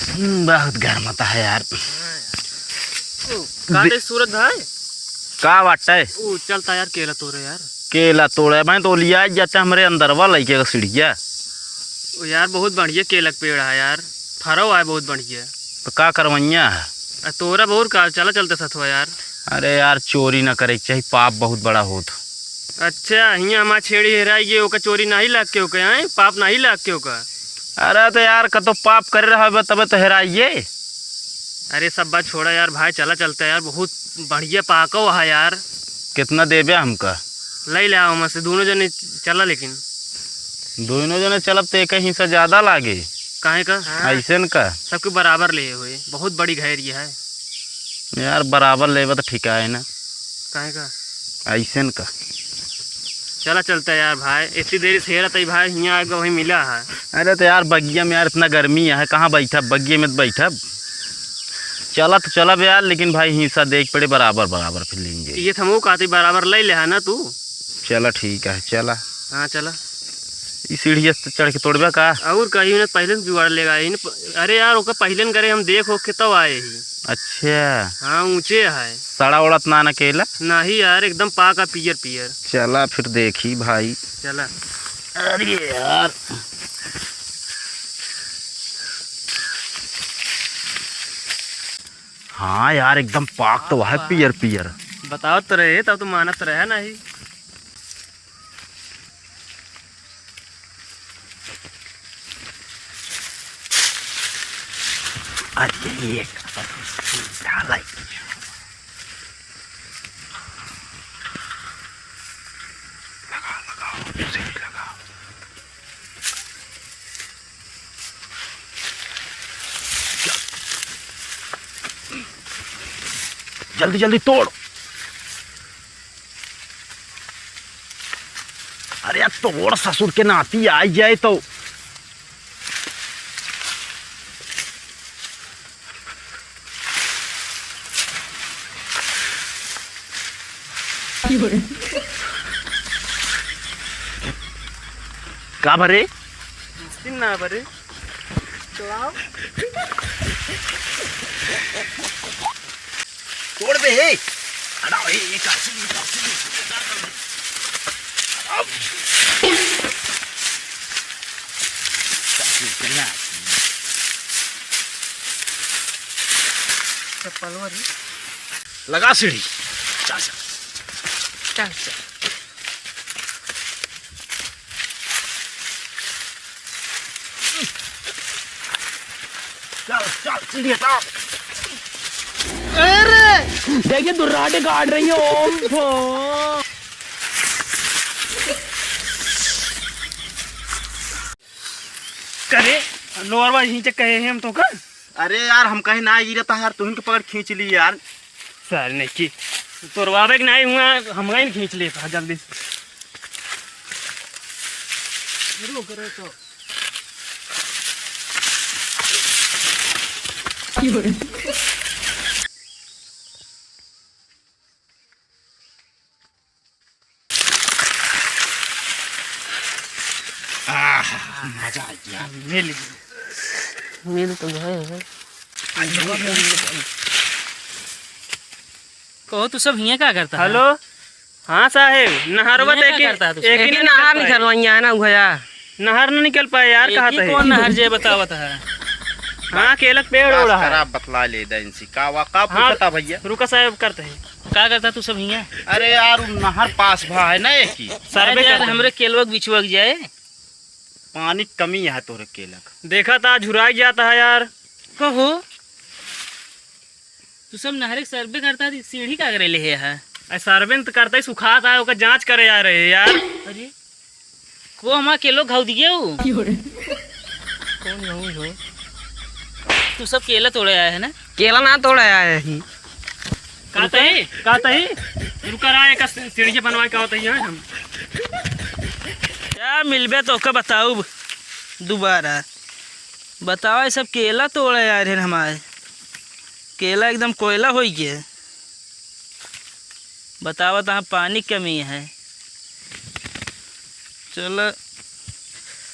बहुत गर्म होता है यार। काटे सूरज भाई का बाटा है? चलता यार केला तोड़े यार। केला तोड़े मैं तो लिया जाता हमारे अंदर वाला लड़के का सीढ़िया। यार बहुत बढ़िया केला का पेड़ है यार, फरो है बहुत बढ़िया। तो का करवैया है? तोरा बहुत का चला चलते साथ हुआ यार। अरे यार चोरी ना करे चाहिए, पाप बहुत बड़ा होत। अच्छा हियाँ हमार छेड़ी हेराई गई, ओका चोरी नहीं लाग के ओका है, पाप नहीं लाग के ओका। अरे तो यार कतो पाप कर रहा है तब तो हेराइए। अरे सब बात छोड़ा यार भाई, चला चलता यार, बहुत बढ़िया पाको है यार। कितना देबे हमका? ले ले आओ से दोनों जने चला, लेकिन दोनों जने चलब तो एक हिस्सा ज्यादा लागे। काहे का? ऐसे न का सबके बराबर ले हुए, बहुत बड़ी घेरी है यार, बराबर लेबे तो ठीक है ना। काहे का? ऐसे न का चला चलता यार भाई, इतनी देरी से हेरा तई भाई यहाँ आगे वहीं मिला है। अरे तो यार बगिया में यार इतना गर्मी है, कहाँ बैठा बगिया में तो बैठा। चला तो चला बे यार, लेकिन भाई हिस्सा देख पड़े बराबर बराबर फिर लेंगे। ये थमो कहते बराबर ले ले है ना तू। चला ठीक है चला। हाँ चला। इस सीढ़ी से चढ़ के तोड़बे का? और कहीं ना पहले से जुगाड़ लेगा अरे यार ओका पहले न करे हम देख हो के तब आए ही। अच्छा हाँ ऊंचे है। सड़ा उड़त ना ना केला? नहीं यार एकदम पाका पियर पियर। चला फिर देखी भाई। चला। अरे यार हाँ यार एकदम पाक तो है पियर पियर। बताओ तो रहे तब तो मानत रहे नहीं। अरे ये जल्दी जल्दी तोड़। अरे यार तोड़, ससुर के नाती आ जाए तो। का भरे ना भरे तोड़ दे। हे लगा सीढ़ी। चल चल चल। चल चल सीढ़ी हटा। अरे देखिए दुर्राटे काट रही है ओम थो। करे लोअर वाला नीचे कहे हैं हम तो का। अरे यार हम कहीं ना गिरा था यार, तुम के पकड़ खींच ली यार। सर नहीं की तोड़वावे के नहीं हुआ, हम ही खींच लेता जल्दी से। करे तो मजा आ गया। मिल तो है। कहो तू सब हियाँ क्या करता है? हेलो हाँ साहेब, नहरवा एक ही नहर निकलवाइया है ना भैया। नहर न निकल पाए यार, कहा था कौन नहर जे बतावत है। हाँ केलक पेड़ उड़ा है। खराब बतला ले दैंसी का वाका पूछता भैया। रुका साहब करते हैं। क्या करता तू सब हियाँ? अरे यार नहर पास भा है ना एक ही। सारे यार हमरे केलवक बिछुक जाए, पानी कमी है तोरे केलक। देखा था झुराई जाता है यार। कहो तू सब नहर सर्वे करता है, सीढ़ी का करे ले है? सर्वे तो करता ही सुखाता है, ओका जांच करे जा रहे यार। अरे वो हमारा केलो घाव दिए कौन हो? तू सब केला तोड़े आया है ना? केला ना तोड़ा आया है। कहता ही रुका रहा है, सीढ़ी बनवा के होता है हम क्या मिलबे तो का बताऊ दोबारा बताओ। सब केला तोड़े यार है हमारे, केला एकदम कोयला हो गया। बताओ तो पानी कमी है। चलो